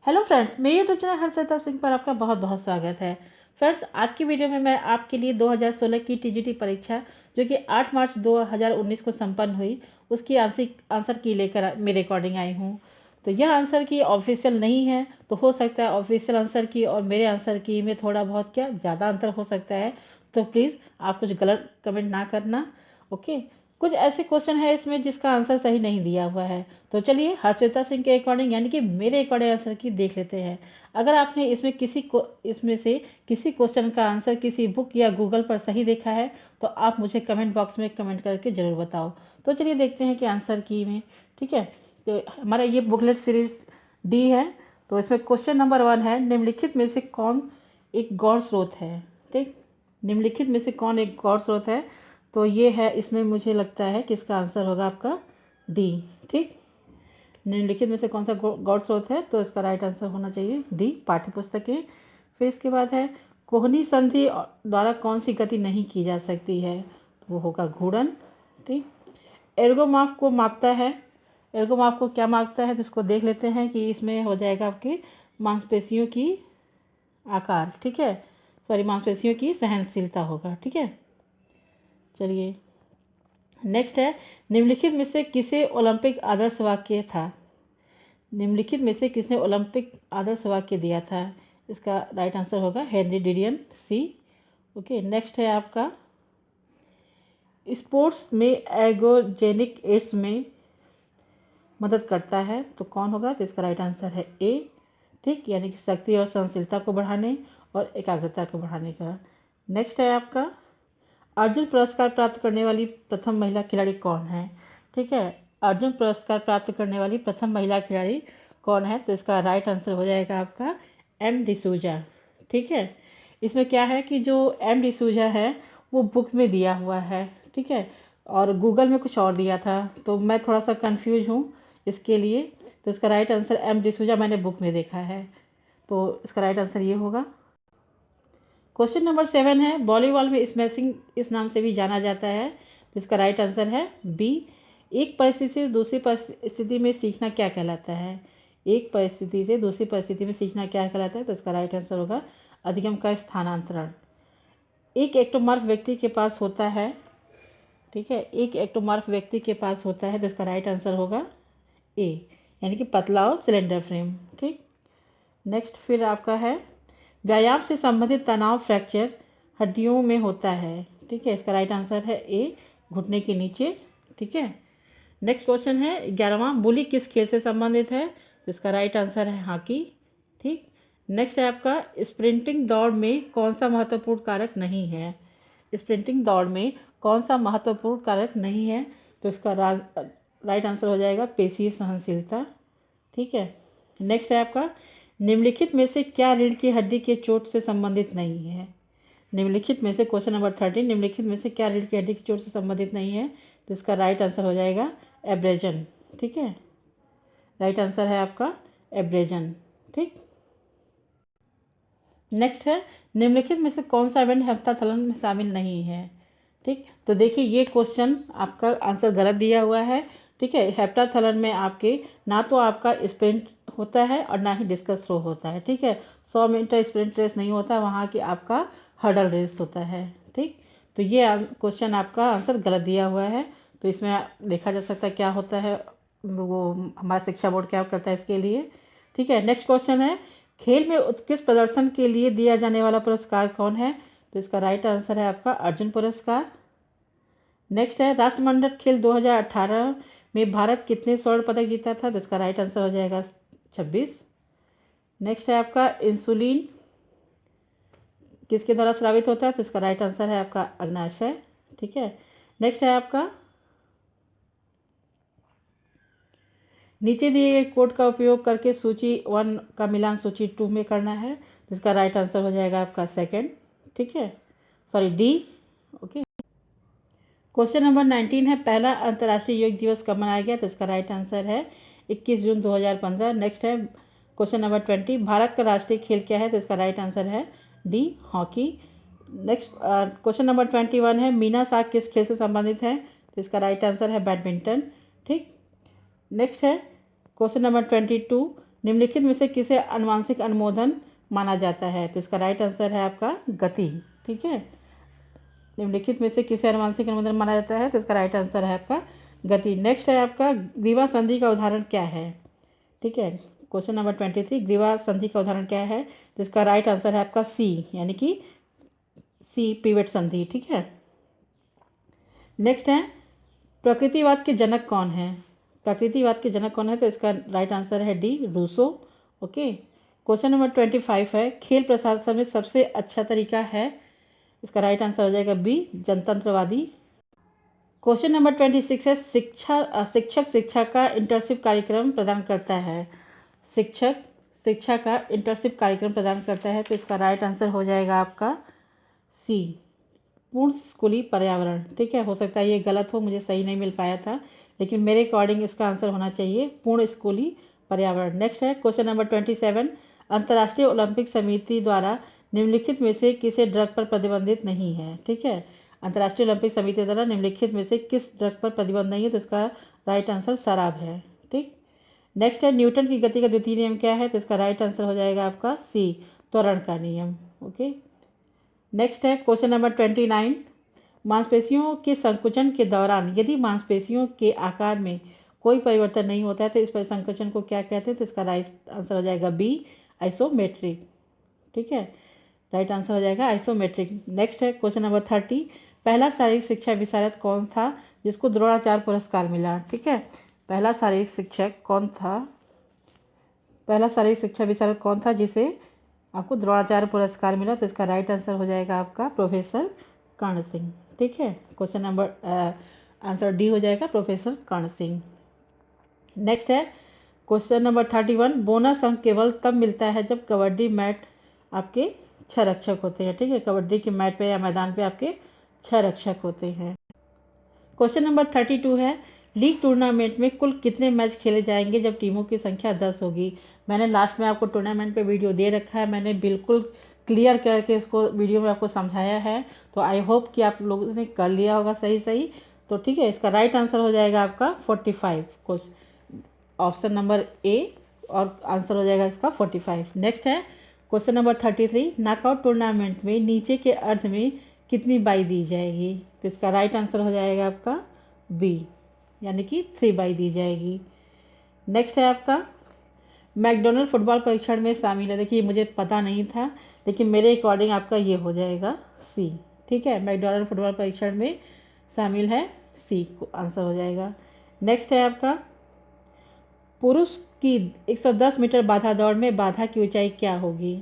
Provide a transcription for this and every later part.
Hello friends, मेरे YouTube channel Harshita Singh पर आपका बहुत बहुत स्वागत है। फ्रेंड्स, आज की वीडियो में मैं आपके लिए 2016 की टीजीटी परीक्षा जो कि 8 मार्च 2019 को संपन्न हुई, उसकी आंसर की लेकर मेरे अकॉर्डिंग आई हूँ। तो यह आंसर की ऑफिशियल नहीं है, तो हो सकता है ऑफिशियल आंसर की और मेरे आंसर की में थोड़ा बहुत क्या ज़्यादा अंतर हो सकता है। तो प्लीज़ आप कुछ गलत कमेंट ना करना। ओके, कुछ ऐसे क्वेश्चन है इसमें जिसका आंसर सही नहीं दिया हुआ है। तो चलिए हर्षिता सिंह के अकॉर्डिंग यानी कि मेरे अकॉर्डिंग आंसर की देख लेते हैं। अगर आपने इसमें से किसी क्वेश्चन का आंसर किसी बुक या गूगल पर सही देखा है तो आप मुझे कमेंट बॉक्स में कमेंट करके ज़रूर बताओ। तो चलिए देखते हैं कि आंसर की में। ठीक है, तो हमारा ये बुकलेट सीरीज डी है। तो इसमें क्वेश्चन नंबर 1 है, निम्नलिखित में से कौन एक गौण स्रोत है। ठीक, निम्नलिखित में से कौन एक गौण स्रोत है। तो ये है, इसमें मुझे लगता है कि इसका आंसर होगा आपका डी। ठीक, निम्नलिखित में से कौन सा गौण स्रोत है, तो इसका राइट आंसर होना चाहिए डी, पाठ्यपुस्तकें। फिर इसके बाद है, कोहनी संधि द्वारा कौन सी गति नहीं की जा सकती है, तो वो होगा घूर्णन। ठीक, एर्गोमाफ को मापता है, एर्गोमाफ को क्या मापता है, तो इसको देख लेते हैं कि इसमें हो जाएगा आपके मांसपेशियों की आकार। ठीक है, सॉरी, मांसपेशियों की सहनशीलता होगा। ठीक है, चलिए नेक्स्ट है, निम्नलिखित में से किसे ओलंपिक आदर्श वाक्य था। निम्नलिखित में से किसने ओलंपिक आदर्श वाक्य दिया था, इसका राइट आंसर होगा हेनरी डिडियन, सी। ओके, नेक्स्ट है आपका, स्पोर्ट्स में एर्गोजेनिक एड्स में मदद करता है, तो कौन होगा, तो इसका राइट आंसर है ए। ठीक, यानी कि शक्ति और सहनशीलता को बढ़ाने और एकाग्रता को बढ़ाने का। नेक्स्ट है आपका, अर्जुन पुरस्कार प्राप्त करने वाली प्रथम महिला खिलाड़ी कौन है। ठीक है, अर्जुन पुरस्कार प्राप्त करने वाली प्रथम महिला खिलाड़ी कौन है, तो इसका राइट आंसर हो जाएगा आपका एम डिसूजा। ठीक है, इसमें क्या है कि जो एम डिसूजा है वो बुक में दिया हुआ है। ठीक है, और गूगल में कुछ और दिया था, तो मैं थोड़ा सा कंफ्यूज हूँ इसके लिए। तो इसका राइट आंसर एम डिसूजा मैंने बुक में देखा है, तो इसका राइट आंसर ये होगा। क्वेश्चन नंबर 7 है, वॉलीबॉल में स्मैशिंग इस नाम से भी जाना जाता है, तो इसका राइट आंसर है बी। एक परिस्थिति से दूसरी परिस्थिति में सीखना क्या कहलाता है। एक परिस्थिति से दूसरी परिस्थिति में सीखना क्या कहलाता है, तो इसका राइट आंसर होगा अधिगम का स्थानांतरण। एक एक्टोमॉर्फ व्यक्ति के पास होता है। ठीक है, एक एक्टोमॉर्फ व्यक्ति के पास होता है, तो इसका राइट आंसर होगा ए, यानी कि पतला और सिलेंडर फ्रेम। ठीक, नेक्स्ट फिर आपका है, व्यायाम से संबंधित तनाव फ्रैक्चर हड्डियों में होता है। ठीक है, इसका राइट आंसर है ए, घुटने के नीचे। ठीक है, नेक्स्ट क्वेश्चन है 11वां, बुली किस खेल से संबंधित है, तो इसका राइट आंसर है हॉकी। ठीक, नेक्स्ट है आपका, स्प्रिंटिंग दौड़ में कौन सा महत्वपूर्ण कारक नहीं है। स्प्रिंटिंग दौड़ में कौन सा महत्वपूर्ण कारक नहीं है, तो इसका राइट आंसर हो जाएगा पेशीय सहनशीलता। ठीक है, नेक्स्ट है आपका, निम्नलिखित में से क्या रीढ़ की हड्डी के चोट से संबंधित नहीं है। निम्नलिखित में से क्वेश्चन नंबर 13, निम्नलिखित में से क्या रीढ़ की हड्डी की चोट से संबंधित नहीं है, तो इसका राइट आंसर हो जाएगा एब्रेजन। ठीक है, राइट आंसर है आपका एब्रेजन। ठीक, नेक्स्ट है, निम्नलिखित में से कौन सा इवेंट हेप्टाथलन में शामिल नहीं है। ठीक, तो देखिए ये क्वेश्चन आपका आंसर गलत दिया हुआ है। ठीक है, हेप्टाथलन में आपके ना तो आपका स्प्रिंट होता है और ना ही डिस्कस थ्रो होता है। ठीक है, 100 मीटर स्प्रिंट रेस नहीं होता, वहाँ की आपका हर्डल रेस होता है। ठीक, तो ये क्वेश्चन आपका आंसर गलत दिया हुआ है। तो इसमें देखा जा सकता है क्या होता है, वो हमारा शिक्षा बोर्ड क्या करता है इसके लिए। ठीक है, नेक्स्ट क्वेश्चन है, खेल में उत्कृष्ट प्रदर्शन के लिए दिया जाने वाला पुरस्कार कौन है, तो इसका राइट आंसर है आपका अर्जुन पुरस्कार। नेक्स्ट है, राष्ट्रमंडल खेल 2018 में भारत कितने स्वर्ण पदक जीता था, तो इसका राइट आंसर हो जाएगा 26। नेक्स्ट है आपका, इंसुलिन किसके द्वारा स्रावित होता है, तो इसका राइट आंसर है आपका अग्नाशय। ठीक है, नेक्स्ट है आपका, नीचे दिए गए कोड का उपयोग करके सूची 1 का मिलान सूची 2 में करना है, जिसका राइट आंसर हो जाएगा आपका सेकंड। ठीक है, sorry D. Okay, question number 19 है, पहला अंतर्राष्ट्रीय योग दिवस कब मनाया गया, तो इसका राइट आंसर है 21 जून 2015। नेक्स्ट है क्वेश्चन नंबर 20, भारत का राष्ट्रीय खेल क्या है, तो इसका राइट आंसर है D, hockey. Next question number 21 है, मीना साग किस खेल से संबंधित है, तो इसका राइट आंसर है बैडमिंटन। ठीक, नेक्स्ट है क्वेश्चन नंबर 22, निम्नलिखित में से किसे आनुवंशिक अनुमोदन माना जाता है? तो इसका राइट आंसर है आपका गति। ठीक है, निम्नलिखित में से किसे आनुवंशिक अनुमोदन माना जाता है? तो इसका राइट आंसर है आपका गति। नेक्स्ट है आपका ग्रीवा संधि का उदाहरण क्या है? ठीक है, क्वेश्चन नंबर 23, ग्रीवा संधि का उदाहरण क्या है? तो इसका राइट आंसर है आपका सी, यानी कि सी पिवट संधि। ठीक है, नेक्स्ट है प्रकृतिवाद के जनक कौन है? प्रकृतिवाद के जनक कौन है? तो इसका राइट आंसर है D, Rousseau. Okay, question number 25 है खेल प्रशासन में सबसे अच्छा तरीका है? इसका राइट आंसर हो जाएगा बी, जनतंत्रवादी। क्वेश्चन नंबर 26 है शिक्षक शिक्षा का इंटर्नशिप कार्यक्रम प्रदान करता है। शिक्षक शिक्षा का इंटर्नशिप कार्यक्रम प्रदान करता है, तो इसका राइट आंसर हो जाएगा आपका सी, पूर्ण स्कूली पर्यावरण। ठीक है, हो सकता है ये गलत हो, मुझे सही नहीं मिल पाया था, लेकिन मेरे अकॉर्डिंग इसका आंसर होना चाहिए पूर्ण स्कूली पर्यावरण। नेक्स्ट है क्वेश्चन नंबर 27, अंतर्राष्ट्रीय ओलंपिक समिति द्वारा निम्नलिखित में से किसे ड्रग पर प्रतिबंधित नहीं है? ठीक है, अंतर्राष्ट्रीय ओलंपिक समिति द्वारा निम्नलिखित में से किस ड्रग पर प्रतिबंध नहीं है? तो इसका राइट आंसर शराब है। ठीक, नेक्स्ट है न्यूटन की गति का द्वितीय नियम क्या है? तो इसका राइट आंसर हो जाएगा आपका सी, त्वरण का नियम। ओके, नेक्स्ट है क्वेश्चन नंबर 29, मांसपेशियों के संकुचन के दौरान यदि मांसपेशियों के आकार में कोई परिवर्तन नहीं होता है तो इस पर संकुचन को क्या कहते हैं? तो इसका राइट आंसर हो जाएगा बी, आइसोमेट्रिक। ठीक है, राइट आंसर हो जाएगा आइसोमेट्रिक। नेक्स्ट है क्वेश्चन नंबर 30, पहला शारीरिक शिक्षा विशारद कौन था जिसको द्रोणाचार्य पुरस्कार मिला? ठीक है, पहला शारीरिक शिक्षक कौन था? पहला शारीरिक शिक्षा विशारद कौन था जिसे आपको द्रोणाचार्य पुरस्कार मिला? तो इसका राइट आंसर हो जाएगा आपका प्रोफेसर कर्ण सिंह। ठीक है, क्वेश्चन नंबर आंसर डी हो जाएगा प्रोफेसर कर्ण सिंह। नेक्स्ट है क्वेश्चन नंबर 31, बोनस अंक केवल तब मिलता है जब कबड्डी मैट आपके 6 रक्षक होते हैं। ठीक है, कबड्डी के मैट पे या मैदान पे आपके 6 रक्षक होते हैं। क्वेश्चन नंबर 32 है लीग टूर्नामेंट में कुल कितने मैच खेले जाएंगे जब टीमों की संख्या 10 होगी? मैंने लास्ट में आपको टूर्नामेंट पे वीडियो दे रखा है, मैंने बिल्कुल क्लियर करके इसको वीडियो में आपको समझाया है, तो आई होप कि आप लोगों ने कर लिया होगा सही। तो ठीक है, इसका राइट आंसर हो जाएगा आपका 45, ऑप्शन नंबर ए, और आंसर हो जाएगा इसका 45। नेक्स्ट है क्वेश्चन नंबर 33, नॉकआउट टूर्नामेंट में नीचे के अर्ध में कितनी बाई दी जाएगी? तो इसका राइट आंसर हो जाएगा आपका बी, यानी कि 3 बाई दी जाएगी। नेक्स्ट है आपका मैकडोनल्ड फुटबॉल परीक्षण में शामिल है। देखिए मुझे पता नहीं था, लेकिन मेरे अकॉर्डिंग आपका ये हो जाएगा सी। ठीक है, मैकडोनल्ड फुटबॉल परीक्षण में शामिल है, सी को आंसर हो जाएगा। नेक्स्ट है आपका पुरुष की 110 मीटर बाधा दौड़ में बाधा की ऊंचाई क्या होगी?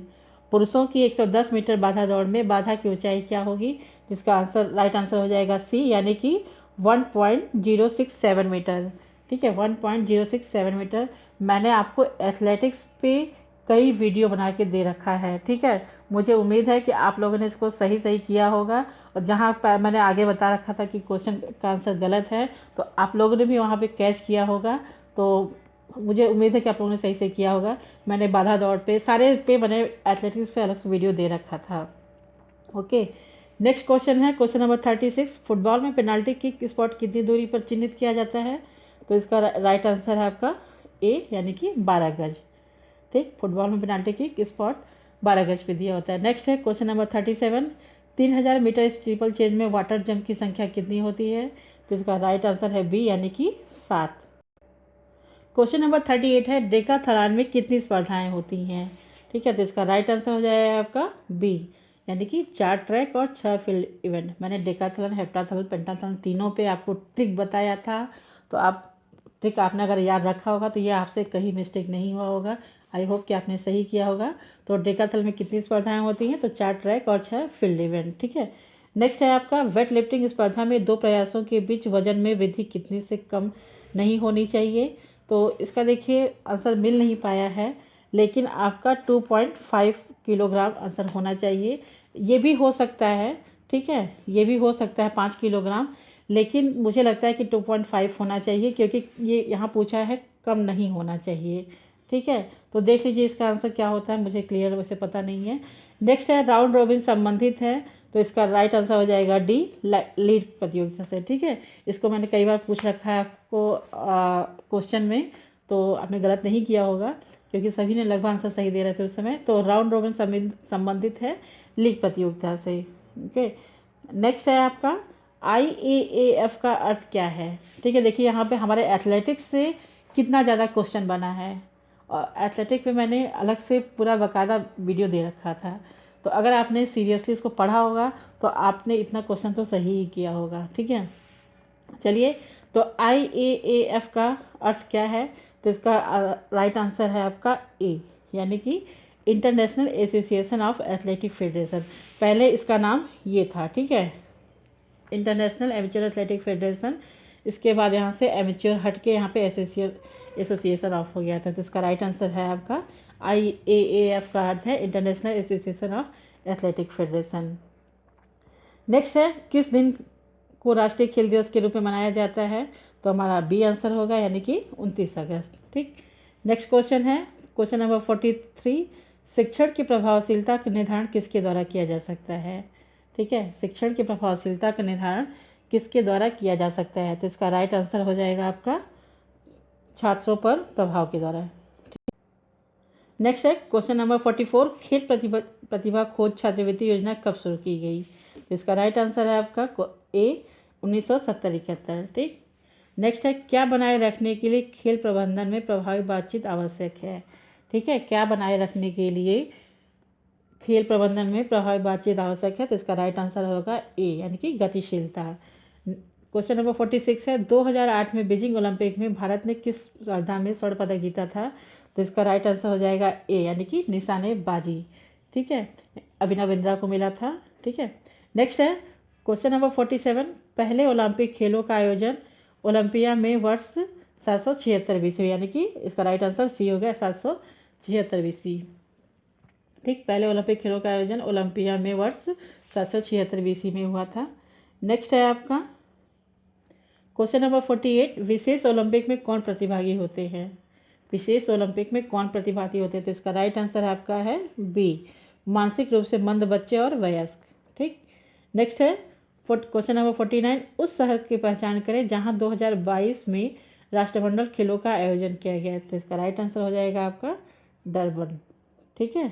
पुरुषों की 110 मीटर बाधा दौड़ में बाधा की ऊंचाई क्या होगी? जिसका आंसर राइट आंसर हो जाएगा सी, यानी कि 1.067 मीटर। ठीक है, 1.067 मीटर। मैंने आपको एथलेटिक्स पे कई वीडियो बना के दे रखा है। ठीक है, मुझे उम्मीद है कि आप लोगों ने इसको सही किया होगा, और जहाँ मैंने आगे बता रखा था कि क्वेश्चन का आंसर गलत है तो आप लोगों ने भी वहाँ पे कैच किया होगा। तो मुझे उम्मीद है कि आप लोगों ने सही किया होगा। मैंने बाधा दौड़ पे सारे पे मैंने एथलेटिक्स पे अलग से वीडियो दे रखा था। ओके, नेक्स्ट क्वेश्चन है क्वेश्चन नंबर 36, फुटबॉल में पेनाल्टी किक स्पॉट कितनी दूरी पर चिन्हित किया जाता है? तो इसका राइट आंसर है आपका ए, यानी कि 12 गज। ठीक, फुटबॉल में पेनाल्टी किक स्पॉट 12 गज पे दिया होता है। नेक्स्ट है question number 37, 3000 metre steeplechase में वाटर जंप की संख्या कितनी होती है? तो इसका राइट आंसर है बी, यानी कि 7। क्वेश्चन नंबर 38 है डेकाथलॉन में कितनी स्पर्धाएं होती हैं? ठीक है, तो इसका राइट आंसर हो जाएगा आपका बी, यानी कि 4 ट्रैक और 6 फील्ड इवेंट। मैंने डेकाथलॉन, हेप्टाथलॉन, पेंटाथलॉन तीनों पे आपको ट्रिक बताया था, तो आप ट्रिक आपने अगर याद रखा होगा तो ये आपसे कहीं मिस्टेक नहीं हुआ होगा। आई होप कि आपने सही किया होगा। तो डेकाथलॉन में कितनी स्पर्धाएं होती हैं? तो 4 ट्रैक और 6 फील्ड इवेंट। ठीक है, नेक्स्ट है आपका वेट लिफ्टिंग स्पर्धा में 2 प्रयासों के बीच वजन में वृद्धि कितने से कम नहीं होनी चाहिए? तो इसका देखिए आंसर मिल नहीं पाया है, लेकिन आपका 2.5 किलोग्राम आंसर होना चाहिए। ये भी हो सकता है, ठीक है, ये भी हो सकता है 5 किलोग्राम, लेकिन मुझे लगता है कि 2.5 होना चाहिए, क्योंकि ये यहाँ पूछा है कम नहीं होना चाहिए। ठीक है, तो देख लीजिए इसका आंसर क्या होता है, मुझे क्लियर वैसे पता नहीं है। नेक्स्ट है राउंड रोबिन संबंधित है, तो इसका राइट आंसर हो जाएगा डी, लीड प्रतियोगिता से। ठीक है, इसको मैंने कई बार पूछ रखा है आपको क्वेश्चन में, तो आपने गलत नहीं किया होगा। क्योंकि सभी ने लगभग आंसर सही दे रहे थे उस समय। तो राउंड रोबिन संबंधित है लीग प्रतियोगिता से। ओके, नेक्स्ट है आपका IAAF का अर्थ क्या है। ठीक है, देखिए यहाँ पे हमारे एथलेटिक्स से कितना ज़्यादा क्वेश्चन बना है, और एथलेटिक पे मैंने अलग से पूरा बाकायदा वीडियो दे रखा था। तो अगर आपने सीरियसली इसको पढ़ा होगा तो आपने इतना क्वेश्चन तो सही ही किया होगा। ठीक है, चलिए, तो IAAF का अर्थ क्या है, तो इसका राइट आंसर है आपका ए, यानी कि international association of athletic federation. पहले इसका नाम ये था। ठीक है, इंटरनेशनल एमेच्योर एथलेटिक फेडरेशन। इसके बाद यहाँ से एमेच्योर हट के यहाँ पे एसोसिएशन ऑफ हो गया था। तो इसका राइट आंसर है आपका IAAF का अर्थ है international association of athletic federation. Next है किस दिन को राष्ट्रीय खेल दिवस के रूप में मनाया जाता है, तो हमारा बी आंसर होगा, यानी कि 29 अगस्त। ठीक, नेक्स्ट क्वेश्चन है क्वेश्चन नंबर 43, शिक्षण की प्रभावशीलता का निर्धारण किसके द्वारा किया जा सकता है। ठीक है, शिक्षण की प्रभावशीलता का निर्धारण किसके द्वारा किया जा सकता है, तो इसका राइट आंसर हो जाएगा आपका छात्रों पर प्रभाव के द्वारा। नेक्स्ट है क्वेश्चन नंबर 44, खेल प्रतिभा खोज छात्रवृत्ति योजना कब शुरू की गई, तो इसका राइट आंसर है आपका ए 1970-71। ठीक, नेक्स्ट है क्या बनाए रखने के लिए खेल प्रबंधन में प्रभावी बातचीत आवश्यक है। ठीक है, क्या बनाए रखने के लिए खेल प्रबंधन में प्रभावी बातचीत आवश्यक है, तो इसका राइट आंसर होगा ए, यानी कि गतिशीलता। क्वेश्चन नंबर 46 है 2008 में बीजिंग ओलंपिक में भारत ने किस स्पर्धा में स्वर्ण पदक जीता था, तो इसका राइट आंसर हो जाएगा ए, यानी कि निशानेबाजी। ठीक है, अभिनव बिंद्रा को मिला था। ठीक है, नेक्स्ट है क्वेश्चन नंबर 47, पहले ओलंपिक खेलों का आयोजन ओलंपिया में वर्ष 776 BC, यानी कि इसका राइट आंसर सी हो गया, 776 BC। ठीक, पहले ओलंपिक खेलों का आयोजन ओलंपिया में वर्ष 776 BC में हुआ था। नेक्स्ट है आपका क्वेश्चन नंबर 48, विशेष ओलंपिक में कौन प्रतिभागी होते हैं। विशेष ओलंपिक में कौन प्रतिभागी होते हैं, तो इसका राइट आंसर आपका है बी, मानसिक रूप से मंद बच्चे और वयस्क। ठीक, नेक्स्ट है क्वेश्चन नंबर 49, उस शहर की पहचान करें जहां 2022 में राष्ट्रमंडल खेलों का आयोजन किया गया है, तो इसका राइट आंसर हो जाएगा आपका डरबन। ठीक है,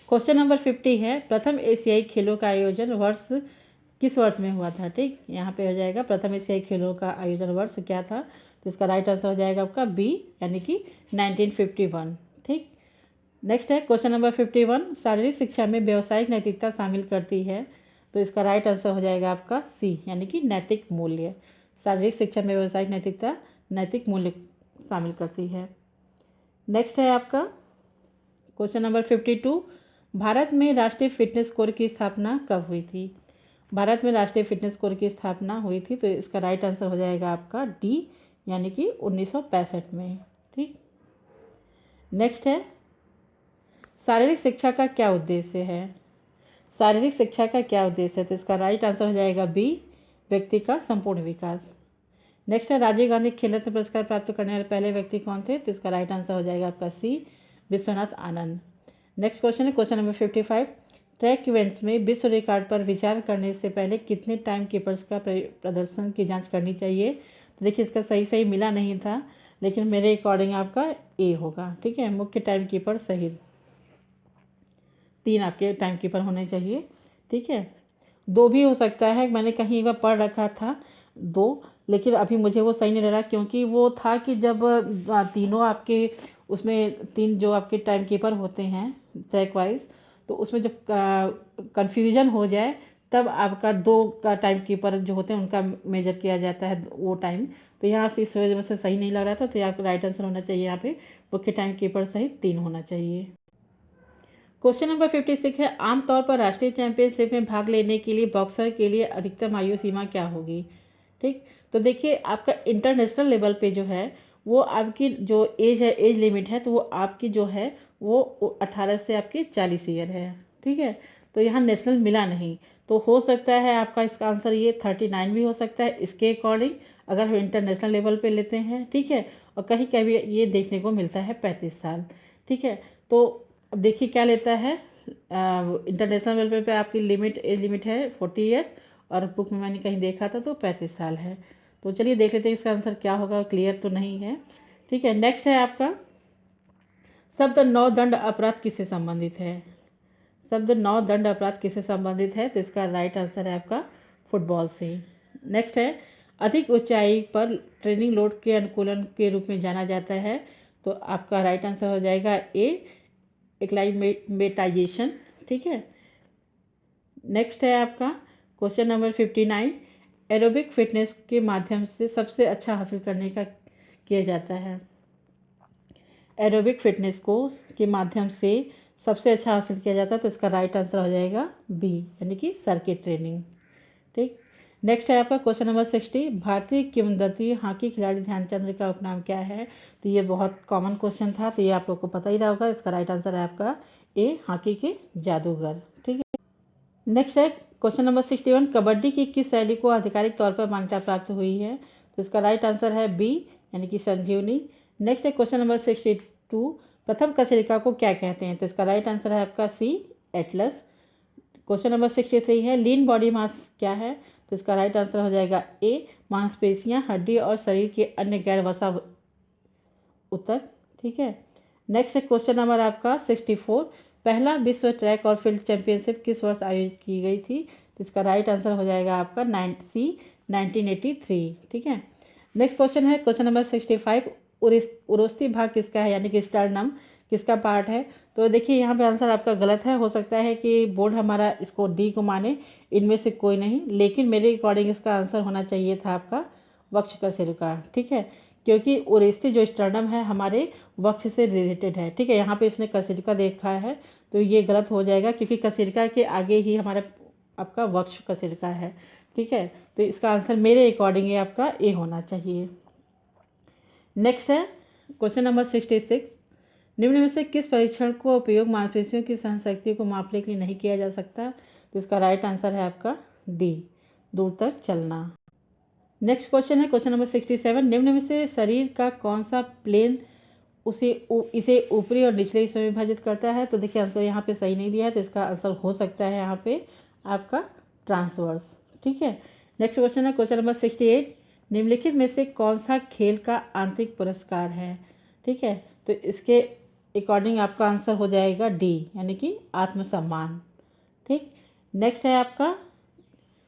क्वेश्चन नंबर 50 है प्रथम एशियाई खेलों का आयोजन वर्ष किस वर्ष में हुआ था। ठीक, यहाँ पे हो जाएगा प्रथम एशियाई खेलों का आयोजन वर्ष क्या था, तो इसका राइट आंसर हो जाएगा आपका बी, यानी कि 1951। ठीक, नेक्स्ट है क्वेश्चन नंबर 51, शारीरिक शिक्षा में व्यावसायिक नैतिकता शामिल करती है, तो इसका राइट आंसर हो जाएगा आपका सी, यानी कि नैतिक मूल्य। शारीरिक शिक्षा में व्यावसायिक नैतिकता नैतिक मूल्य शामिल करती है। नेक्स्ट है आपका क्वेश्चन नंबर 52, भारत में राष्ट्रीय फिटनेस कोर की स्थापना कब हुई थी। भारत में राष्ट्रीय फिटनेस कोर की स्थापना हुई थी, तो इसका राइट आंसर हो जाएगा आपका डी, यानी कि 1965 में। ठीक, नेक्स्ट है शारीरिक शिक्षा का क्या उद्देश्य है। शारीरिक शिक्षा का क्या उद्देश्य है, तो इसका राइट आंसर हो जाएगा बी, व्यक्ति का संपूर्ण विकास। नेक्स्ट है राजीव गांधी खेल रत्न पुरस्कार प्राप्त करने वाले पहले व्यक्ति कौन थे, तो इसका राइट आंसर हो जाएगा आपका सी, विश्वनाथ आनंद। नेक्स्ट क्वेश्चन है क्वेश्चन नंबर 55, ट्रैक इवेंट्स में विश्व रिकॉर्ड पर विचार करने से पहले कितने टाइम कीपर्स का प्रदर्शन की जांच करनी चाहिए। तो देखिए इसका सही मिला नहीं था, लेकिन मेरे अकॉर्डिंग आपका ए होगा। ठीक है, मुख्य टाइम कीपर सहित 3 आपके टाइम कीपर होने चाहिए। ठीक है, 2 भी हो सकता है, मैंने कहीं एक बार पढ़ रखा था 2, लेकिन अभी मुझे वो सही नहीं लग रहा, क्योंकि वो था कि जब तीनों आपके उसमें 3 जो आपके टाइम कीपर होते हैं ट्रैक वाइज, तो उसमें जब कन्फ्यूजन हो जाए तब आपका 2 का टाइम कीपर जो होते हैं उनका मेजर किया जाता है वो टाइम। तो यहाँ से इस वजह से सही नहीं लग रहा था, तो आपका राइट आंसर होना चाहिए यहाँ पे मुख्य टाइम कीपर सहित 3 होना चाहिए। क्वेश्चन नंबर 56 है आमतौर पर राष्ट्रीय चैंपियनशिप में भाग लेने के लिए बॉक्सर के लिए अधिकतम आयु सीमा क्या होगी। ठीक, तो देखिए आपका इंटरनेशनल लेवल पे जो है वो आपकी जो एज है, एज लिमिट है, तो वो आपकी जो है वो 18 से आपकी 40 ईयर है। ठीक है, तो यहाँ नेशनल मिला नहीं, तो हो सकता है आपका इसका आंसर ये 39 भी हो सकता है इसके अकॉर्डिंग, अगर हम इंटरनेशनल लेवल पे लेते हैं। ठीक है, और कहीं कहीं ये देखने को मिलता है 35 साल। ठीक है, तो अब देखिए क्या लेता है, इंटरनेशनल लेवल पे आपकी एज लिमिट है 40 ईयर, और बुक में मैंने कहीं देखा था तो 35 साल है। तो चलिए देख लेते हैं इसका आंसर क्या होगा, क्लियर तो नहीं है। ठीक है, नेक्स्ट है आपका शब्द नौ दंड अपराध किससे संबंधित है? शब्द नौ दंड अपराध किससे संबंधित है? तो इसका राइट आंसर है आपका फुटबॉल से। नेक्स्ट है, अधिक ऊंचाई पर ट्रेनिंग लोड के अनुकूलन के रूप में जाना जाता है। तो आपका राइट आंसर हो जाएगा ए, एक्लाइमेटाइजेशन। ठीक है। नेक्स्ट है आपका क्वेश्चन नंबर 59, एरोबिक फिटनेस के माध्यम से सबसे अच्छा हासिल करने का किया जाता है। एरोबिक फिटनेस को के माध्यम से सबसे अच्छा हासिल किया जाता है। तो इसका राइट आंसर हो जाएगा बी, यानी कि सर्किट ट्रेनिंग। ठीक। नेक्स्ट है आपका क्वेश्चन नंबर 60, भारतीय किंवदंती हॉकी खिलाड़ी ध्यानचंद का उपनाम क्या है? तो ये बहुत कॉमन क्वेश्चन था, तो ये आप लोग को पता ही रहा होगा। इसका राइट आंसर है आपका ए, हॉकी के जादूगर। ठीक है। नेक्स्ट है क्वेश्चन नंबर 61, कबड्डी की किस शैली को आधिकारिक तौर पर मान्यता प्राप्त हुई है? तो इसका राइट आंसर है बी, यानी कि संजीवनी। नेक्स्ट है क्वेश्चन नंबर 62, प्रथम कशेरुका को क्या कहते हैं? तो इसका राइट आंसर है आपका सी, एटलस। क्वेश्चन नंबर 63 है, लीन बॉडी मास क्या है? तो इसका राइट आंसर हो जाएगा ए, मांसपेशियां, हड्डी और शरीर के अन्य गैर वसा ऊतक। ठीक है। नेक्स्ट है क्वेश्चन नंबर आपका 64, पहला विश्व ट्रैक और फील्ड चैंपियनशिप किस वर्ष आयोजित की गई थी? तो इसका राइट आंसर हो जाएगा आपका 1983। ठीक है। नेक्स्ट क्वेश्चन है क्वेश्चन नंबर 65, उरोस्ती भाग किसका है, यानी कि स्टर्नम किसका पार्ट है? तो देखिए यहाँ पे आंसर आपका गलत है। हो सकता है कि बोर्ड हमारा इसको डी को माने, इनमें से कोई नहीं, लेकिन मेरे अकॉर्डिंग इसका आंसर होना चाहिए था आपका वक्ष कशेरुका। ठीक है, क्योंकि उरोस्ती जो स्टर्नम है हमारे वक्ष से रिलेटेड है। ठीक है, यहाँ पे इसने कशेरुका देखा है, तो ये गलत हो जाएगा, क्योंकि कशेरुका के आगे ही हमारा आपका वक्ष कशेरुका है। ठीक है, तो इसका आंसर मेरे अकॉर्डिंग ये आपका ए होना चाहिए। नेक्स्ट है क्वेश्चन नंबर 66, निम्न में से किस परीक्षण को उपयोग मांसपेशियों की सहनशक्ति को मापने के लिए नहीं किया जा सकता? तो इसका राइट आंसर है आपका डी, दूर तक चलना। नेक्स्ट क्वेश्चन है क्वेश्चन नंबर 67, निम्न में से शरीर का कौन सा प्लेन इसे ऊपरी और निचले हिस्से में विभाजित करता है? तो देखिए आंसर यहाँ पे सही नहीं दिया है, तो इसका आंसर हो सकता है यहाँ पे आपका ट्रांसवर्स। ठीक है। नेक्स्ट क्वेश्चन है क्वेश्चन नंबर 68, निम्नलिखित में से कौन सा खेल का आंतरिक पुरस्कार है? ठीक है, तो इसके अकॉर्डिंग आपका आंसर हो जाएगा डी, यानी कि आत्मसम्मान। ठीक। नेक्स्ट है आपका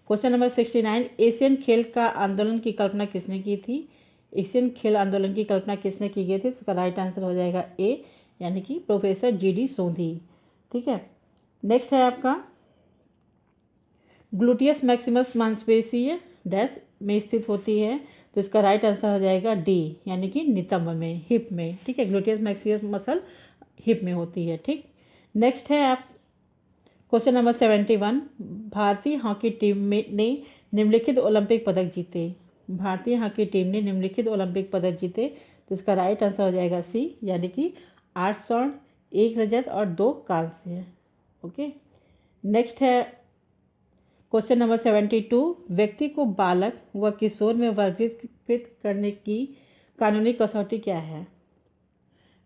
क्वेश्चन नंबर 69, एशियन खेल का आंदोलन की कल्पना किसने की थी? एशियन खेल आंदोलन की कल्पना किसने की गई थी? इसका राइट आंसर हो जाएगा ए, यानी कि प्रोफेसर जी.डी. सोंधी। ठीक है। नेक्स्ट है आपका ग्लूटियस मैक्सिमस मांसपेशीय डैश में स्थित होती है? तो इसका राइट आंसर हो जाएगा डी, यानी कि नितंब में, हिप में। ठीक है, ग्लूटियस मैक्सिमस मसल हिप में होती है। ठीक। नेक्स्ट है आप क्वेश्चन नंबर 71, भारतीय हॉकी टीम ने निम्नलिखित ओलंपिक पदक जीते? भारतीय हॉकी टीम ने निम्नलिखित ओलंपिक पदक जीते? तो इसका राइट आंसर हो जाएगा सी, यानी कि 8 स्वर्ण, 1 रजत और 2 कांस्य। ओके। नेक्स्ट है क्वेश्चन नंबर 72, व्यक्ति को बालक व किशोर में वर्गीकृत करने की कानूनी कसौटी क्या है?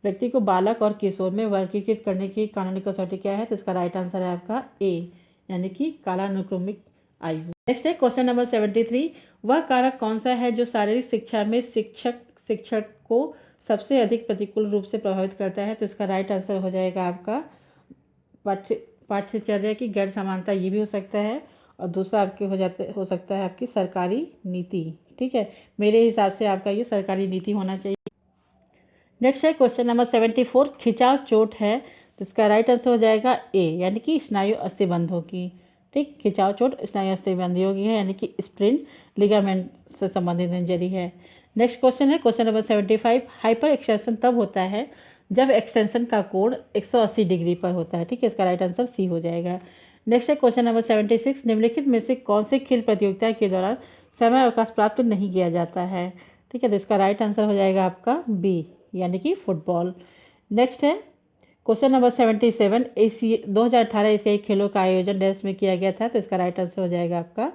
व्यक्ति को बालक और किशोर में वर्गीकृत करने की कानूनी कसौटी क्या है? तो इसका राइट आंसर है आपका ए, यानी कि कालानुक्रमिक आयु। नेक्स्ट है क्वेश्चन नंबर 73, वह कारक कौन सा है जो शारीरिक शिक्षा में शिक्षक को सबसे अधिक प्रतिकूल रूप से प्रभावित करता है? तो इसका राइट आंसर हो जाएगा आपका पाठ्यचर्या की गैर समानता, ये भी हो सकता है, और दूसरा आपके हो सकता है आपकी सरकारी नीति। ठीक है, मेरे हिसाब से आपका ये सरकारी नीति होना चाहिए। नेक्स्ट है क्वेश्चन नंबर 74, खिंचाव चोट है? तो इसका राइट आंसर हो जाएगा ए, यानी कि स्नायु अस्थिबंधों की। ठीक, खिंचाव चोट स्नायु अस्थिबंधियों की है, यानी कि स्प्रिन लिगामेंट से संबंधित इंजरी है। नेक्स्ट क्वेश्चन है क्वेश्चन नंबर 75, हाइपर एक्सटेंशन तब होता है जब एक्सटेंशन का कोण 180 डिग्री पर होता है। ठीक है, इसका राइट आंसर सी हो जाएगा। नेक्स्ट है क्वेश्चन नंबर 76, निम्नलिखित में से कौन से खेल प्रतियोगिता के दौरान समय अवकाश प्राप्त नहीं किया जाता है? ठीक है, तो इसका राइट आंसर हो जाएगा आपका बी, यानी कि फुटबॉल। नेक्स्ट है क्वेश्चन नंबर 77, 2018 एशियाई खेलों का आयोजन देश में किया गया था? तो इसका राइट आंसर हो जाएगा आपका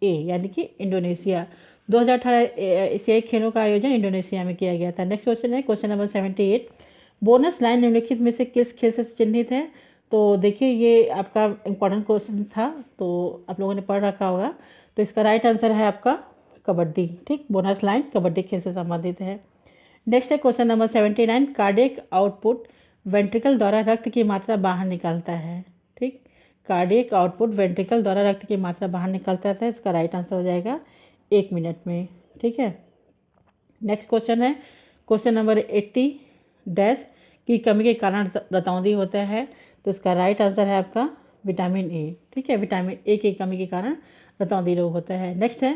ए, यानी कि इंडोनेशिया। 2018 एशियाई खेलों का आयोजन इंडोनेशिया में किया गया था। नेक्स्ट क्वेश्चन है क्वेश्चन नंबर 78, बोनस लाइन निम्नलिखित में से किस खेल से चिन्हित है? तो देखिए ये आपका इम्पॉर्टेंट क्वेश्चन था, तो आप लोगों ने पढ़ रखा होगा। तो इसका राइट आंसर है आपका कबड्डी। ठीक, बोनस लाइन कबड्डी खेल से संबंधित है। नेक्स्ट है question number 79, cardiac output ventricle द्वारा रक्त की मात्रा बाहर निकालता है। ठीक, कार्डियक आउटपुट वेंट्रिकल द्वारा रक्त की मात्रा बाहर निकालता है। इसका राइट आंसर हो जाएगा 1 मिनट में। ठीक है, नेक्स्ट क्वेश्चन है क्वेश्चन नंबर 80 डैश की कमी के कारण रतौंधी होता है। तो इसका राइट आंसर है आपका विटामिन ए। ठीक है, विटामिन ए की कमी के कारण रतौंधी रोग होता है। नेक्स्ट है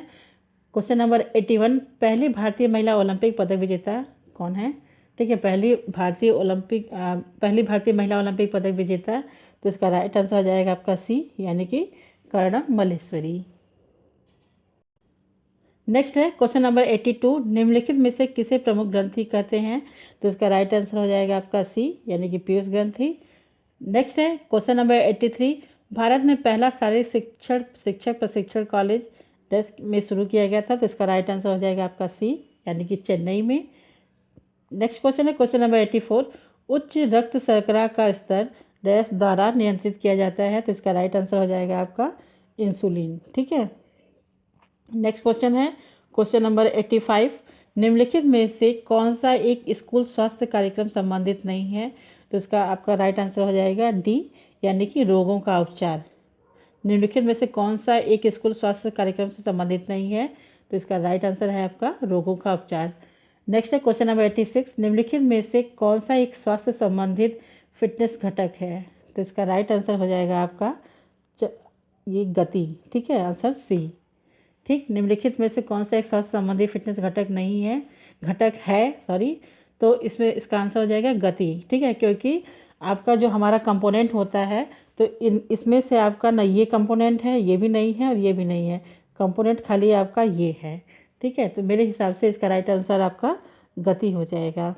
क्वेश्चन नंबर 81 पहली भारतीय महिला ओलंपिक पदक विजेता कौन है। ठीक है, पहली भारतीय महिला ओलंपिक पदक विजेता। तो इसका राइट आंसर हो जाएगा आपका सी, यानी कि कर्णम मल्लेश्वरी। नेक्स्ट है क्वेश्चन नंबर 82 निम्नलिखित में से किसे प्रमुख ग्रंथि कहते हैं। तो इसका राइट आंसर हो जाएगा आपका सी, यानी कि पीयूष ग्रंथि। नेक्स्ट है क्वेश्चन नंबर 83 भारत में पहला शारीरिक शिक्षक प्रशिक्षण कॉलेज डेस्क में शुरू किया गया था। तो इसका राइट आंसर हो जाएगा आपका सी, यानी कि चेन्नई में। नेक्स्ट क्वेश्चन है क्वेश्चन नंबर 84 उच्च रक्त शर्करा का स्तर डैश द्वारा नियंत्रित किया जाता है। तो इसका राइट आंसर हो जाएगा आपका इंसुलिन। ठीक है, नेक्स्ट क्वेश्चन है क्वेश्चन नंबर 85 निम्नलिखित में से कौन सा एक स्कूल स्वास्थ्य कार्यक्रम संबंधित नहीं है। तो इसका आपका राइट आंसर हो जाएगा डी, यानी कि रोगों का उपचार। निम्नलिखित में से कौन सा एक स्कूल स्वास्थ्य कार्यक्रम से संबंधित नहीं है। तो इसका राइट आंसर है आपका रोगों का उपचार। नेक्स्ट है क्वेश्चन नंबर 86 निम्नलिखित में से कौन सा एक स्वास्थ्य संबंधित फिटनेस घटक है। तो इसका राइट आंसर हो जाएगा आपका ये गति। ठीक है, आंसर सी। ठीक, निम्नलिखित में से कौन सा एक स्वास्थ्य संबंधी फिटनेस घटक है तो इसमें इसका आंसर हो जाएगा गति। ठीक है, क्योंकि आपका जो हमारा कंपोनेंट होता है तो इसमें से आपका ना ये कंपोनेंट है, ये भी नहीं है और ये भी नहीं है, कंपोनेंट खाली आपका ये है। ठीक है, तो मेरे हिसाब से इसका राइट आंसर आपका गति हो जाएगा।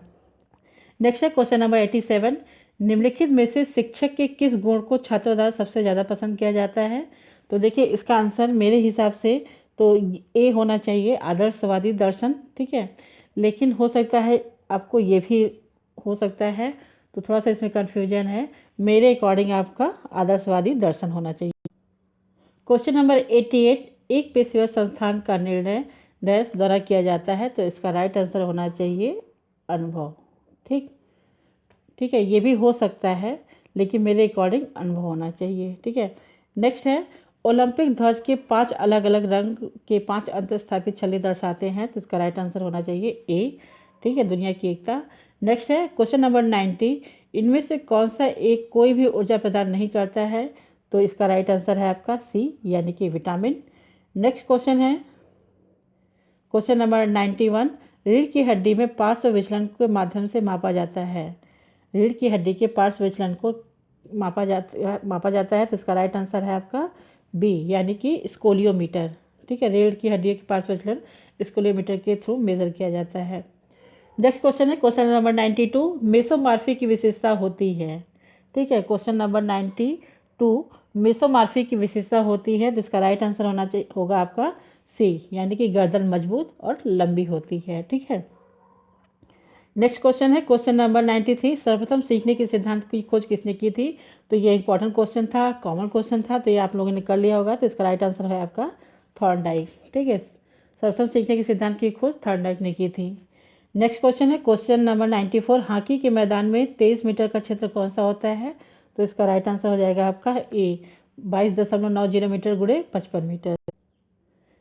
नेक्स्ट है क्वेश्चन नंबर 87 निम्नलिखित में से शिक्षक के किस गुण को छात्रों द्वारा सबसे ज़्यादा पसंद किया जाता है। तो देखिए इसका आंसर मेरे हिसाब से तो ए होना चाहिए, आदर्शवादी दर्शन। ठीक है, लेकिन हो सकता है आपको ये भी हो सकता है, तो थोड़ा सा इसमें कन्फ्यूजन है। मेरे अकॉर्डिंग आपका आदर्शवादी दर्शन होना चाहिए। क्वेश्चन नंबर 88 एक पेशेवर संस्थान का निर्णय डैश द्वारा किया जाता है। तो इसका राइट आंसर होना चाहिए अनुभव। ठीक है, ये भी हो सकता है, लेकिन मेरे अकॉर्डिंग अनुभव होना चाहिए। ठीक है, नेक्स्ट है ओलंपिक ध्वज के 5 अलग अलग रंग के 5 अंतर्स्थापित छल्ले दर्शाते हैं। तो इसका राइट आंसर होना चाहिए ए। ठीक है, दुनिया की एकता। नेक्स्ट है क्वेश्चन नंबर 90 इनमें से कौन सा एक कोई भी ऊर्जा प्रदान नहीं करता है। तो इसका राइट आंसर है आपका सी, यानी कि विटामिन। नेक्स्ट क्वेश्चन है क्वेश्चन नंबर 91 रीढ़ की हड्डी में पार्श्व विचलन के माध्यम से मापा जाता है। रीढ़ की हड्डी के पार्श्व विचलन को मापा जाता है। तो इसका राइट आंसर है आपका बी, यानी कि स्कोलियोमीटर। ठीक है, रीढ़ की हड्डी के पार्श्व विचलन स्कोलियोमीटर के थ्रू मेजर किया जाता है। नेक्स्ट क्वेश्चन है क्वेश्चन नंबर 92 मेसोमॉर्फी की विशेषता होती है। ठीक है, क्वेश्चन नंबर 92 मेसोमॉर्फी की विशेषता होती है। तो इसका राइट आंसर होगा आपका सी, यानी कि गर्दन मजबूत और लंबी होती है। ठीक है, नेक्स्ट क्वेश्चन है क्वेश्चन नंबर 93 सर्वप्रथम सीखने के सिद्धांत की खोज किसने की थी। तो ये इंपॉर्टेंट क्वेश्चन था, कॉमन क्वेश्चन था, तो ये आप लोगों ने कर लिया होगा। तो इसका राइट आंसर है आपका थॉर्नडाइक। ठीक है, सर्वप्रथम सीखने के सिद्धांत की खोज थॉर्नडाइक ने की थी। नेक्स्ट क्वेश्चन है क्वेश्चन नंबर 94 हॉकी के मैदान में 23 मीटर का क्षेत्र कौन सा होता है। तो इसका राइट आंसर हो जाएगा आपका ए 22.90 मीटर गुणे 55 मीटर।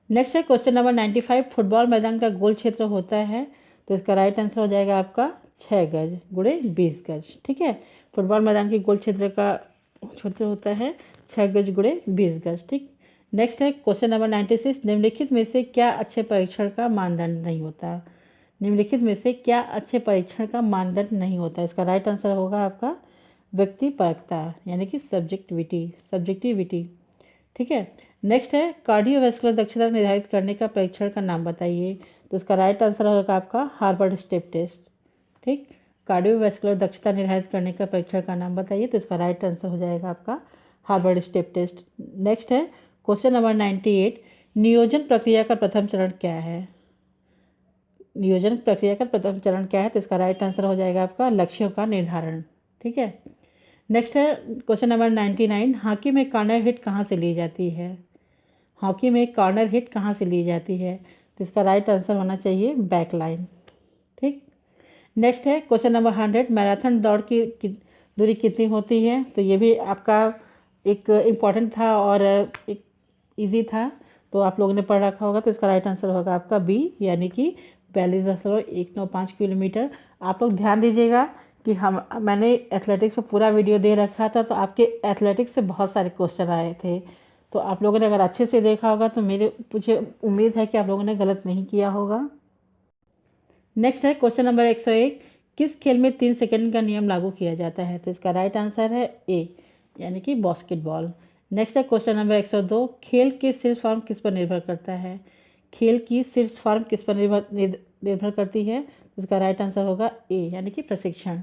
नेक्स्ट है क्वेश्चन नंबर 95 फुटबॉल मैदान का गोल क्षेत्र होता है। तो इसका राइट आंसर हो जाएगा आपका 6 गज गुणे 20 गज। ठीक है, फुटबॉल मैदान के गोल क्षेत्र का क्षेत्र होता है 6 गज गुणे 20 गज। ठीक, नेक्स्ट है क्वेश्चन नंबर 96 निम्नलिखित में से क्या अच्छे परीक्षण का मानदंड नहीं होता। निम्नलिखित में से क्या अच्छे परीक्षण का मानदंड नहीं होता। इसका राइट आंसर होगा आपका व्यक्तिपरकता, यानी कि सब्जेक्टिविटी। ठीक है, नेक्स्ट है कार्डियोवैस्कुलर दक्षता निर्धारित करने का परीक्षण का नाम बताइए। तो इसका राइट आंसर होगा आपका हार्वर्ड स्टेप टेस्ट। ठीक, कार्डियोवैस्कुलर दक्षता निर्धारित करने का परीक्षण का नाम बताइए। तो इसका राइट आंसर हो जाएगा आपका हार्वर्ड स्टेप टेस्ट। नेक्स्ट है क्वेश्चन नंबर 98 नियोजन प्रक्रिया का प्रथम चरण क्या है। नियोजन प्रक्रिया का प्रथम चरण क्या है। तो इसका राइट आंसर हो जाएगा आपका लक्ष्यों का निर्धारण। ठीक है, नेक्स्ट है क्वेश्चन नंबर 99 हॉकी में कॉर्नर हिट कहाँ से ली जाती है। हॉकी में कॉर्नर हिट कहाँ से ली जाती है। तो इसका राइट आंसर होना चाहिए बैक लाइन। ठीक, नेक्स्ट है क्वेश्चन नंबर 100, मैराथन दौड़ की दूरी कितनी होती है? तो ये भी आपका एक इम्पॉर्टेंट था और एक ईजी था, तो आप लोगों ने पढ़ रखा होगा। तो इसका राइट आंसर होगा आपका बी, यानी कि 42.195 किलोमीटर। आप लोग ध्यान दीजिएगा कि मैंने एथलेटिक्स पर पूरा वीडियो दे रखा था, तो आपके एथलेटिक्स से बहुत सारे क्वेश्चन आए थे। तो आप लोगों ने अगर अच्छे से देखा होगा तो मुझे उम्मीद है कि आप लोगों ने गलत नहीं किया होगा। नेक्स्ट है क्वेश्चन नंबर 101, किस खेल में 3 सेकंड का नियम लागू किया जाता है? तो इसका राइट आंसर है ए, यानी कि बास्केटबॉल। नेक्स्ट है क्वेश्चन नंबर 102, खेल की शीर्ष फॉर्म किस पर निर्भर करता है? खेल की शीर्ष फॉर्म किस पर निर्भर करती है? तो इसका राइट आंसर होगा ए, यानी कि प्रशिक्षण।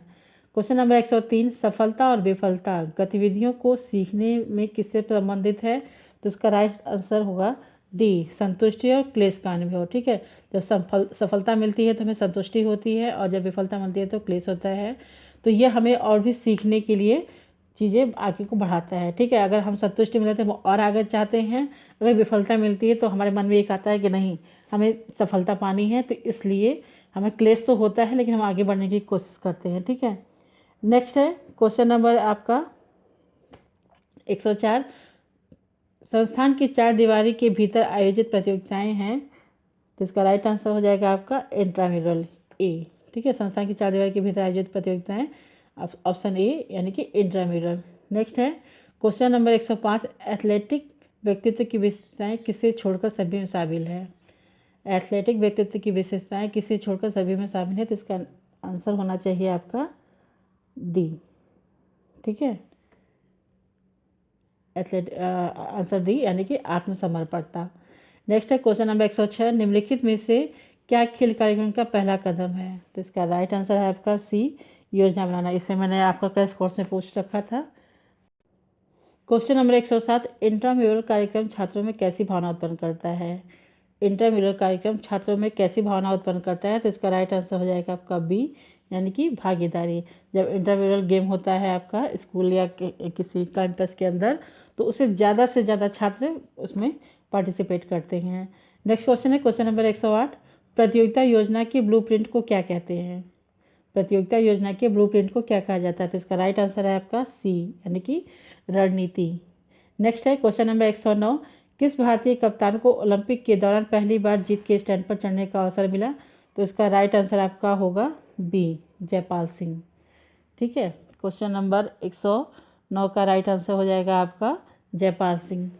क्वेश्चन नंबर 103, सफलता और विफलता गतिविधियों को सीखने में किससे संबंधित है? तो इसका राइट आंसर होगा डी, संतुष्टि और क्लेश का अनुभव। ठीक है, जब सफलता मिलती है तो हमें संतुष्टि होती है, और जब विफलता मिलती है तो क्लेश होता है। तो ये हमें और भी सीखने के लिए चीज़ें आगे को बढ़ाता है। ठीक है, अगर हम संतुष्टि मिलते हैं तो और आगे चाहते हैं, अगर विफलता मिलती है तो हमारे मन में एक आता है कि नहीं, हमें सफलता पानी है, तो इसलिए हमें क्लेश तो होता है लेकिन हम आगे बढ़ने की कोशिश करते हैं। ठीक है, नेक्स्ट है क्वेश्चन नंबर आपका 104, संस्थान की 4 दीवारी के भीतर आयोजित प्रतियोगिताएं हैं। तो इसका राइट आंसर हो जाएगा आपका इंट्राम्यूरल ए। ठीक है, संस्थान की 4 दीवारी के भीतर आयोजित प्रतियोगिताएं, ऑप्शन ए, यानी कि इंट्राम्यूरल। नेक्स्ट है क्वेश्चन नंबर 105, एथलेटिक व्यक्तित्व की विशेषताएं किसे छोड़कर सभी में शामिल है? एथलेटिक व्यक्तित्व की विशेषताएं किसे छोड़कर सभी में शामिल है? तो इसका आंसर होना चाहिए आपका डी। ठीक है, आंसर डी, यानी कि आत्मसमर्पणता। नेक्स्ट है क्वेश्चन नंबर 106, निम्नलिखित में से क्या खेल कार्यक्रम का पहला कदम है? तो इसका राइट आंसर है आपका सी, योजना बनाना। इसे मैंने आपका क्रैश कोर्स में पूछ रखा था। क्वेश्चन नंबर 107, इंट्राम्यूरल कार्यक्रम छात्रों में कैसी भावना उत्पन्न करता है? इंट्राम्यूरल कार्यक्रम छात्रों में कैसी भावना उत्पन्न करता है? तो इसका राइट आंसर हो जाएगा आपका बी, यानी कि भागीदारी। जब इंट्राम्यूरल गेम होता है आपका स्कूल या किसी कैंपस के अंदर, तो उससे ज़्यादा छात्र उसमें पार्टिसिपेट करते हैं। नेक्स्ट क्वेश्चन है क्वेश्चन नंबर 108, प्रतियोगिता योजना की ब्लूप्रिंट को क्या कहते हैं? प्रतियोगिता योजना के ब्लूप्रिंट को क्या कहा जाता है? तो इसका राइट आंसर है आपका सी, यानी कि रणनीति। नेक्स्ट है क्वेश्चन नंबर 109, किस भारतीय कप्तान को ओलंपिक के दौरान पहली बार जीत के स्टैंड पर चढ़ने का अवसर मिला? तो इसका राइट आंसर आपका होगा बी, जयपाल सिंह। ठीक है, क्वेश्चन नंबर 109 का राइट आंसर हो जाएगा आपका जयपाल सिंह।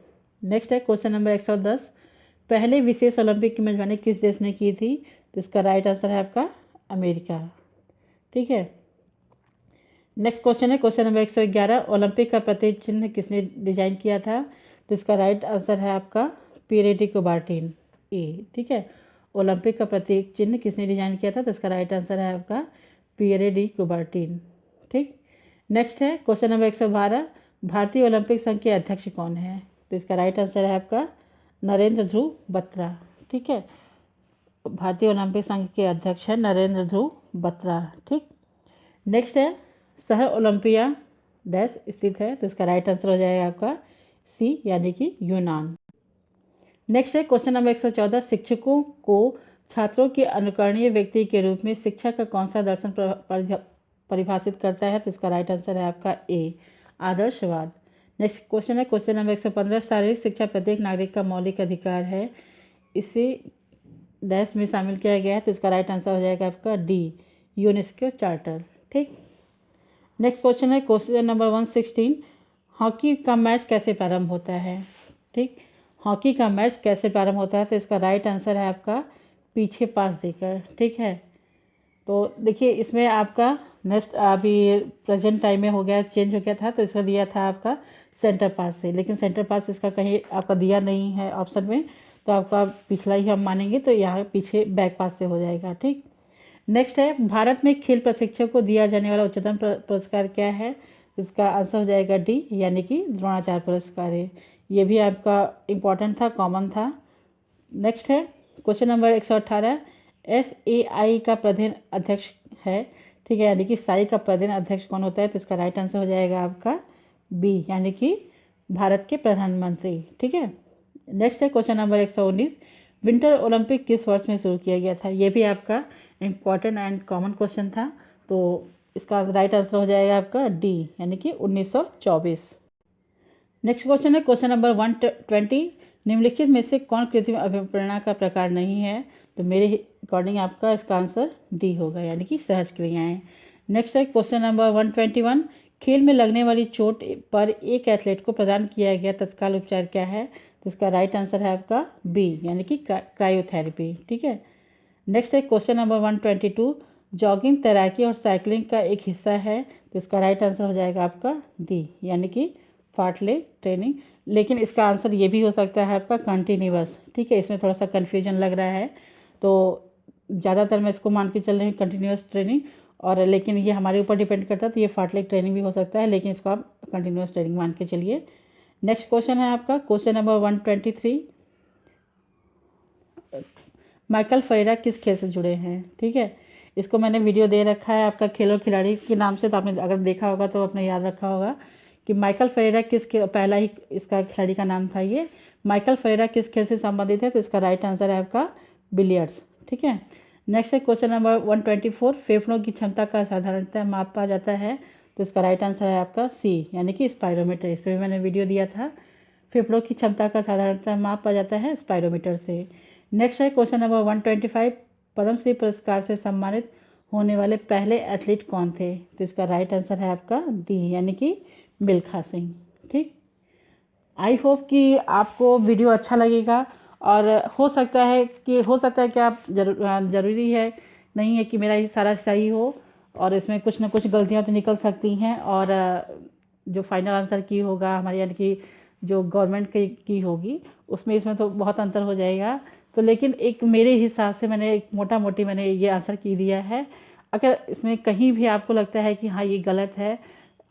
नेक्स्ट है क्वेश्चन नंबर 110, पहले विशेष ओलंपिक की मेजबानी किस देश ने की थी? तो इसका राइट आंसर है आपका अमेरिका। ठीक है, नेक्स्ट क्वेश्चन है क्वेश्चन नंबर 111, ओलंपिक का प्रतीक चिन्ह किसने डिजाइन किया था? तो इसका राइट आंसर है आपका पियरे डी कुबर्टिन ए। ठीक है, ओलंपिक का प्रतीक चिन्ह किसने डिजाइन किया था? तो इसका राइट आंसर है आपका पियरे डी कुबर्टिन। ठीक, नेक्स्ट है क्वेश्चन नंबर 112, भारतीय ओलंपिक संघ के अध्यक्ष कौन है? तो इसका राइट आंसर है आपका नरेंद्र ध्रुव बत्रा। ठीक है, भारतीय ओलंपिक संघ के अध्यक्ष है नरेंद्र ध्रुव बत्रा। ठीक, नेक्स्ट है शहर ओलंपिया डैश स्थित है? तो इसका राइट आंसर हो जाएगा आपका सी, यानी कि यूनान। नेक्स्ट है क्वेश्चन नंबर 114, शिक्षकों को छात्रों के अनुकरणीय व्यक्ति के रूप में शिक्षा का कौन सा दर्शन परिभाषित करता है? तो इसका राइट आंसर है आपका ए, आदर्शवाद। नेक्स्ट क्वेश्चन है क्वेश्चन नंबर 115, शारीरिक शिक्षा प्रत्येक नागरिक का मौलिक अधिकार है, इसे डैश में शामिल किया गया है? तो इसका राइट आंसर हो जाएगा आपका डी, यूनेस्को चार्टर। ठीक, नेक्स्ट क्वेश्चन है क्वेश्चन नंबर 116, हॉकी का मैच कैसे प्रारंभ होता है? ठीक, हॉकी का मैच कैसे प्रारंभ होता है? तो इसका राइट आंसर है आपका पीछे पास देकर। ठीक है, तो देखिए इसमें आपका नेक्स्ट अभी प्रेजेंट टाइम में हो गया, चेंज हो गया था, तो इसका दिया था आपका सेंटर पास से, लेकिन सेंटर पास इसका कहीं आपका दिया नहीं है ऑप्शन में, तो आपका पिछला ही हम मानेंगे, तो यहाँ पीछे बैक पास से हो जाएगा। ठीक, नेक्स्ट है भारत में खेल प्रशिक्षक को दिया जाने वाला उच्चतम पुरस्कार क्या है? इसका आंसर हो जाएगा डी, यानी कि द्रोणाचार्य पुरस्कार है। ये भी आपका इम्पॉर्टेंट था, कॉमन था। नेक्स्ट है क्वेश्चन नंबर 118, SAI का प्रधान अध्यक्ष है। ठीक है, यानी कि साई का प्रधान अध्यक्ष कौन होता है? तो इसका राइट आंसर हो जाएगा आपका बी, यानी कि भारत के प्रधानमंत्री। ठीक है, नेक्स्ट है क्वेश्चन नंबर 119, विंटर ओलंपिक किस वर्ष में शुरू किया गया था? ये भी आपका इम्पॉर्टेंट एंड कॉमन क्वेश्चन था। तो इसका राइट आंसर हो जाएगा आपका डी, यानी कि 1924। नेक्स्ट क्वेश्चन है क्वेश्चन नंबर 120। निम्नलिखित में से कौन कृत्रिम अभिप्रेरणा का प्रकार नहीं है? तो मेरे अकॉर्डिंग आपका इसका आंसर डी होगा, यानी कि सहज क्रियाएं। नेक्स्ट है क्वेश्चन नंबर 121। खेल में लगने वाली चोट पर एक एथलीट को प्रदान किया गया तत्काल उपचार क्या है? तो इसका राइट आंसर है आपका बी, यानी कि क्रायोथेरेपी। ठीक है। नेक्स्ट है क्वेश्चन नंबर 122। जॉगिंग, तैराकी और साइकिलिंग का एक हिस्सा है, तो इसका राइट आंसर हो जाएगा आपका डी, यानी कि फार्टलेग ट्रेनिंग। लेकिन इसका आंसर ये भी हो सकता है आपका कंटिन्यूअस। ठीक है, इसमें थोड़ा सा कन्फ्यूजन लग रहा है, तो ज़्यादातर मैं इसको मान के चल रही हूँ कंटिन्यूअस ट्रेनिंग, और लेकिन ये हमारे ऊपर डिपेंड करता है, तो ये फार्टलेग ट्रेनिंग भी हो सकता है, लेकिन इसको आप कंटिन्यूअस ट्रेनिंग मान के चलिए। नेक्स्ट क्वेश्चन है आपका क्वेश्चन नंबर 123। माइकल फेरेरा किस खेल से जुड़े हैं? ठीक है, इसको मैंने वीडियो दे रखा है आपका खेल और खिलाड़ी के नाम से, तो आपने अगर देखा होगा तो आपने याद रखा होगा कि माइकल फेरेरा किस खेल, पहला ही इसका खिलाड़ी का नाम था ये। माइकल फेरेरा किस खेल से संबंधित है? तो इसका राइट आंसर है आपका बिलियर्ड्स। ठीक है। नेक्स्ट है क्वेश्चन नंबर 124। फेफड़ों की क्षमता का साधारणतः माप पा जाता है, तो इसका राइट आंसर है आपका सी, यानी कि स्पायरोमीटर। इस पर भी मैंने वीडियो दिया था। फेफड़ों की क्षमता का साधारणतः माप पा जाता है स्पायरोमीटर से। नेक्स्ट है क्वेश्चन नंबर 125। पद्मश्री पुरस्कार से सम्मानित होने वाले पहले एथलीट कौन थे? तो इसका राइट आंसर है आपका डी, यानी कि मिल्खा सिंह। ठीक, आई होप कि आपको वीडियो अच्छा लगेगा, और हो सकता है कि आप ज़रूरी है नहीं है कि मेरा ये सारा सही हो, और इसमें कुछ ना कुछ गलतियां तो निकल सकती हैं, और जो फाइनल आंसर की होगा हमारी, यानी कि जो गवर्नमेंट की होगी, इसमें तो बहुत अंतर हो जाएगा। तो लेकिन एक मेरे हिसाब से मैंने एक मोटा मोटी मैंने ये आंसर की दिया है। अगर इसमें कहीं भी आपको लगता है कि हाँ ये गलत है,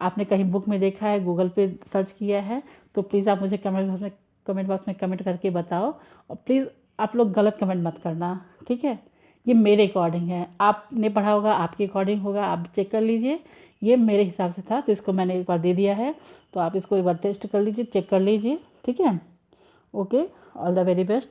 आपने कहीं बुक में देखा है, गूगल पे सर्च किया है, तो प्लीज़ आप मुझे कमेंट बॉक्स में कमेंट करके बताओ। और प्लीज़ आप लोग गलत कमेंट मत करना, ठीक है। ये मेरे अकॉर्डिंग है, आपने पढ़ा होगा आपके अकॉर्डिंग होगा, आप चेक कर लीजिए। ये मेरे हिसाब से था, तो इसको मैंने एक बार दे दिया है, तो आप इसको एक बार टेस्ट कर लीजिए, चेक कर लीजिए, ठीक है। Okay, all the very best.